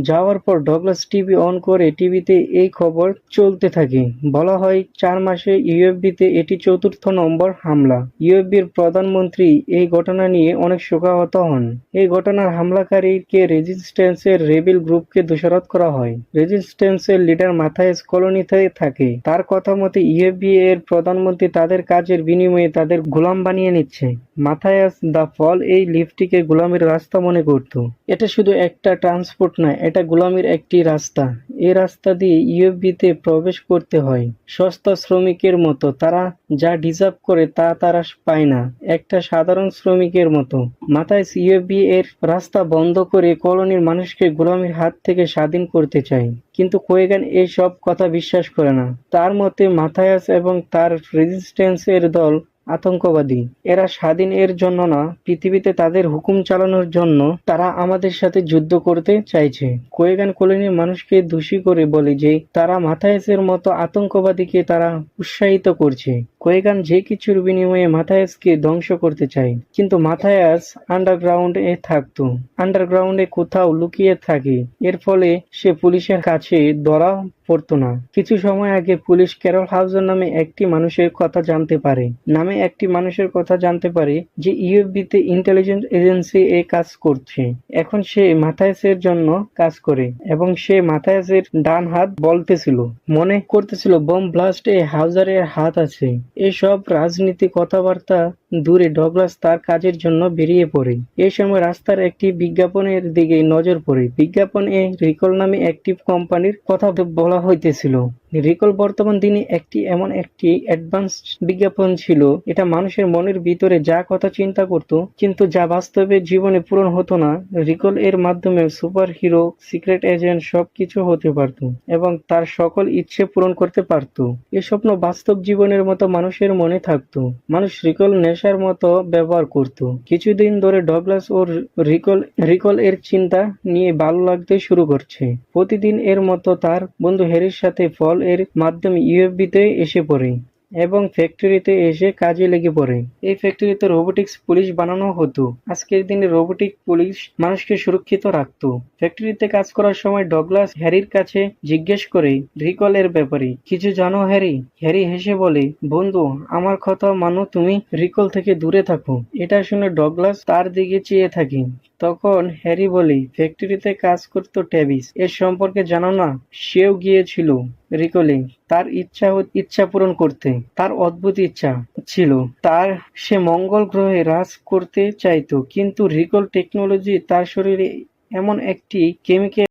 যাওয়ার পর Douglas TV on করে টিভিতে এই খবর চলতে থাকে। বলা হয় 4 মাসে ইউএফবিতে এটি 4র্থ নম্বর হামলা। ইউএফবির প্রধানমন্ত্রী এই ঘটনা নিয়ে অনেক শোকাহত হন। এই ঘটনার হামলাকারীকে রেজিস্ট্যান্সের রেবেল গ্রুপকে দোষারোপ করা হয়। রেজিস্ট্যান্সের লিডার মাথায়াস কলোনিতে থাকে। তার কথা মতে ইউএফবি এর প্রধানমন্ত্রী তাদের কাজের বিনিময়ে তাদের গোলাম বানিয়ে নিচ্ছে। মাথায়াস দ্য ফল এই লিফটটিকে গোলামীর রাস্তা মনে করত। এটা শুধু একটা ট্রান্সপোর্ট নয়, এটা গোলামীর একটি রাস্তা। এই রাস্তা দিয়ে ইউএফবিতে প্রবেশ করতে হয় সস্তা শ্রমিকের মতো। তারা যা ডিজার্ভ করে তা তারা পায় না, একটা সাধারণ শ্রমিকের মতো। মাথায়াস ইউএফবি এর রাস্তা বন্ধ করে কলোনির মানুষকে গোলামীর হাত থেকে স্বাধীন করতে চায়। কিন্তু কোয়েগান এই সব কথা বিশ্বাস করে না। তার মতে মাথায়াস এবং তার রেজিস্ট্যান্স এর দল আতঙ্কবাদী। এরা স্বাধীন এর জন্য না, পৃথিবীতে তাদের হুকুম চালানোর জন্য তারা আমাদের সাথে যুদ্ধ করতে চাইছে। কোয়েগান কলোনির মানুষকে দোষী করে বলে যে তারা মাথায়াসের মতো আতঙ্কবাদীকে তারা উৎসাহিত করছে। কোয়েগান যে কিছুর বিনিময়ে মাথায়াসকে ধ্বংস করতে চায়। কিন্তু মাথায়াস আন্ডারগ্রাউন্ডে থাকতো, আন্ডারগ্রাউন্ডে কোথাও লুকিয়ে থাকে। এর ফলে সে পুলিশের কাছে ধরা পড়তো না। কিছু সময় আগে পুলিশ ক্যারল হাউজার নামে একটি মানুষের কথা জানতে পারে যে ইউএফবিতে ইন্টেলিজেন্স এজেন্সি এ কাজ করছে। এখন সে মাথায়াসের জন্য কাজ করে এবং সে মাথায়াসের ডান হাত বলতেছিল, মনে করতেছিল বোম ব্লাস্টে হাউজারের হাত আছে। এসব রাজনীতি কথাবার্তা দূরে ডগলাস তার কাজের জন্য বেরিয়ে পড়ে। এই সময় রাস্তার একটি বিজ্ঞাপনের দিকে নজর পড়ে। বিজ্ঞাপনে রিকল নামে একটি কোম্পানির কথা বলা হইতেছিল। রিকল বর্তমান দিনে এমন একটি অ্যাডভান্স বিজ্ঞাপন ছিল, এটা মানুষের মনের ভিতরে যা কথা চিন্তা করত কিন্তু যা বাস্তবে জীবনে পূরণ হতো না। রিকল এর মাধ্যমে সুপার হিরো, সিক্রেট এজেন্ট সবকিছু হতে পারত এবং তার সকল ইচ্ছে পূরণ করতে পারত। এই স্বপ্ন বাস্তব জীবনের মতো মানুষের মনে থাকতো। মানুষ রিকল নেশার মতো ব্যবহার করত। কিছুদিন ধরে ডগলাস ও রিকল এর চিন্তা নিয়ে ভালো লাগতে শুরু করছে। প্রতিদিন এর মতো তার বন্ধু হ্যারির সাথে ফল এর মাধ্যমে ইউএফবিতে এসে পড়ে এবং ফ্যাক্টরিতে এসে কাজে লেগে পড়ে। এই ফ্যাক্টরিতে রোবোটিক্স পুলিশ বানানো হতো। আজকের দিনে রোবোটিক পুলিশ মানুষকে সুরক্ষিত রাখতো। ফ্যাক্টরিতে কাজ করার সময় ডগলাস হ্যারির কাছে জিজ্ঞেস করে রিকল এর ব্যাপারে। কিছু জানো হ্যারি? হ্যারি হেসে বলে, বন্ধু, আমার কথা মানো, তুমি রিকল থেকে দূরে থাকো। এটা শুনে ডগলাস তার দিকে চেয়ে থাকে। তখন হ্যারি বলে, ফ্যাক্টরিতে কাজ করতো ট্যাভিস, এর সম্পর্কে জানো না? সেও গিয়েছিল রিকলে তার ইচ্ছা পূরণ করতে। তার অদ্ভুত ইচ্ছা ছিল, সে মঙ্গল গ্রহে রাজ করতে চাইতো। কিন্তু রিকল টেকনোলজি তার শরীরে এমন একটি কেমিক্যাল